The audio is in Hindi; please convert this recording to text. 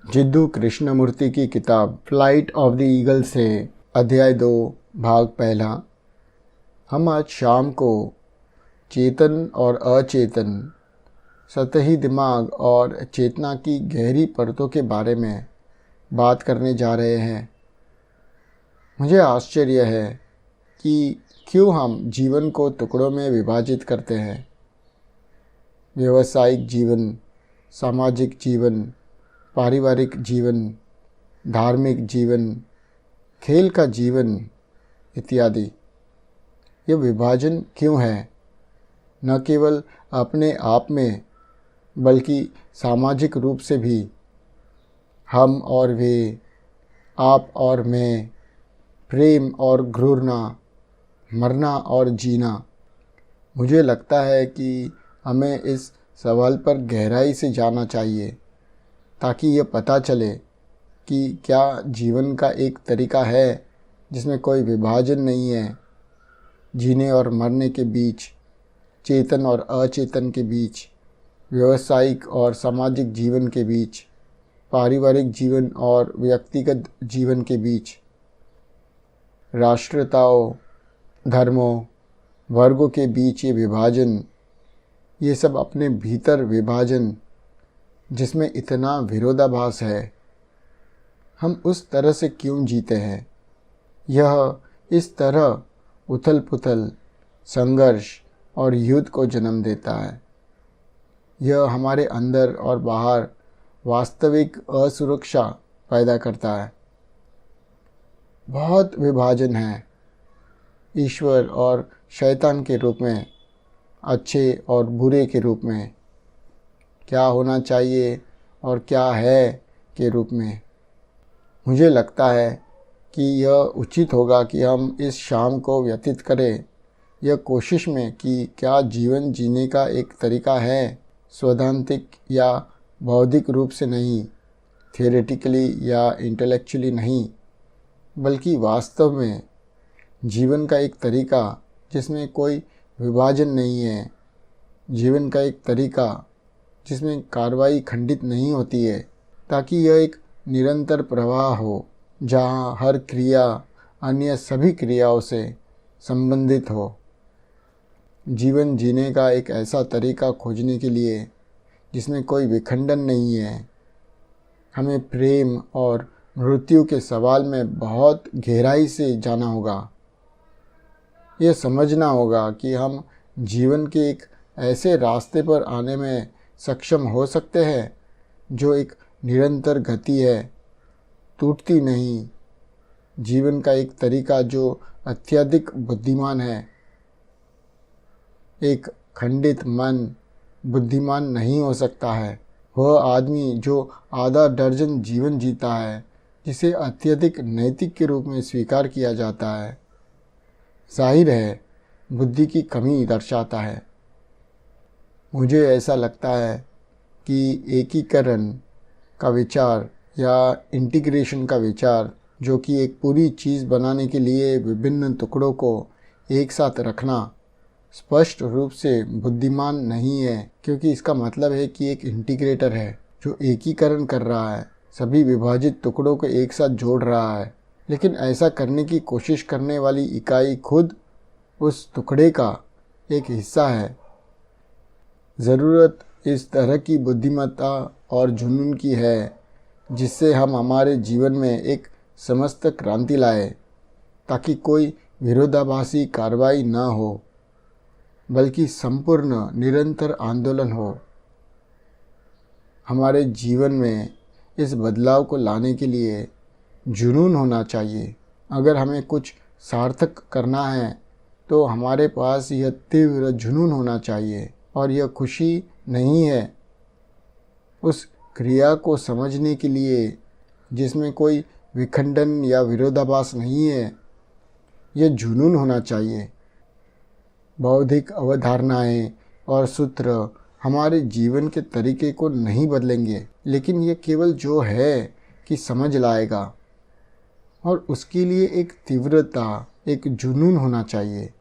जिद्दू कृष्णमूर्ति की किताब फ्लाइट ऑफ द ईगल से अध्याय 2 भाग पहला। हम आज शाम को चेतन और अचेतन, सतही दिमाग और चेतना की गहरी परतों के बारे में बात करने जा रहे हैं। मुझे आश्चर्य है कि क्यों हम जीवन को टुकड़ों में विभाजित करते हैं। व्यावसायिक जीवन, सामाजिक जीवन, पारिवारिक जीवन, धार्मिक जीवन, खेल का जीवन इत्यादि। यह विभाजन क्यों है? न केवल अपने आप में बल्कि सामाजिक रूप से भी। हम और वे, आप और मैं, प्रेम और घृणा, मरना और जीना। मुझे लगता है कि हमें इस सवाल पर गहराई से जानना चाहिए ताकि ये पता चले कि क्या जीवन का एक तरीका है जिसमें कोई विभाजन नहीं है, जीने और मरने के बीच, चेतन और अचेतन के बीच, व्यावसायिक और सामाजिक जीवन के बीच, पारिवारिक जीवन और व्यक्तिगत जीवन के बीच, राष्ट्रीयताओं, धर्मों, वर्गों के बीच ये विभाजन, ये सब अपने भीतर विभाजन जिसमें इतना विरोधाभास है, हम उस तरह से क्यों जीते हैं? यह इस तरह उथल पुथल, संघर्ष और युद्ध को जन्म देता है। यह हमारे अंदर और बाहर वास्तविक असुरक्षा पैदा करता है। बहुत विभाजन है, ईश्वर और शैतान के रूप में, अच्छे और बुरे के रूप में, क्या होना चाहिए और क्या है के रूप में। मुझे लगता है कि यह उचित होगा कि हम इस शाम को व्यतीत करें यह कोशिश में कि क्या जीवन जीने का एक तरीका है, सैद्धांतिक या बौद्धिक रूप से नहीं, थियोरेटिकली या इंटेलेक्चुअली नहीं, बल्कि वास्तव में जीवन का एक तरीका जिसमें कोई विभाजन नहीं है, जीवन का एक तरीका जिसमें कार्रवाई खंडित नहीं होती है, ताकि यह एक निरंतर प्रवाह हो जहाँ हर क्रिया अन्य सभी क्रियाओं से संबंधित हो। जीवन जीने का एक ऐसा तरीका खोजने के लिए जिसमें कोई विखंडन नहीं है, हमें प्रेम और मृत्यु के सवाल में बहुत गहराई से जाना होगा। यह समझना होगा कि हम जीवन के एक ऐसे रास्ते पर आने में सक्षम हो सकते हैं जो एक निरंतर गति है, टूटती नहीं, जीवन का एक तरीका जो अत्यधिक बुद्धिमान है। एक खंडित मन बुद्धिमान नहीं हो सकता है। वह आदमी जो आधा दर्जन जीवन जीता है जिसे अत्यधिक नैतिक के रूप में स्वीकार किया जाता है, जाहिर है बुद्धि की कमी दर्शाता है। मुझे ऐसा लगता है कि एकीकरण का विचार या इंटीग्रेशन का विचार, जो कि एक पूरी चीज़ बनाने के लिए विभिन्न टुकड़ों को एक साथ रखना, स्पष्ट रूप से बुद्धिमान नहीं है, क्योंकि इसका मतलब है कि एक इंटीग्रेटर है जो एकीकरण कर रहा है, सभी विभाजित टुकड़ों को एक साथ जोड़ रहा है। लेकिन ऐसा करने की कोशिश करने वाली इकाई खुद उस टुकड़े का एक हिस्सा है। ज़रूरत इस तरह की बुद्धिमत्ता और जुनून की है जिससे हम हमारे जीवन में एक समस्त क्रांति लाए, ताकि कोई विरोधाभासी कार्रवाई न हो बल्कि संपूर्ण निरंतर आंदोलन हो। हमारे जीवन में इस बदलाव को लाने के लिए जुनून होना चाहिए। अगर हमें कुछ सार्थक करना है तो हमारे पास यह तीव्र जुनून होना चाहिए, और यह खुशी नहीं है उस क्रिया को समझने के लिए जिसमें कोई विखंडन या विरोधाभास नहीं है, यह जुनून होना चाहिए। बौद्धिक अवधारणाएं और सूत्र हमारे जीवन के तरीके को नहीं बदलेंगे, लेकिन यह केवल जो है कि समझ लाएगा, और उसके लिए एक तीव्रता, एक जुनून होना चाहिए।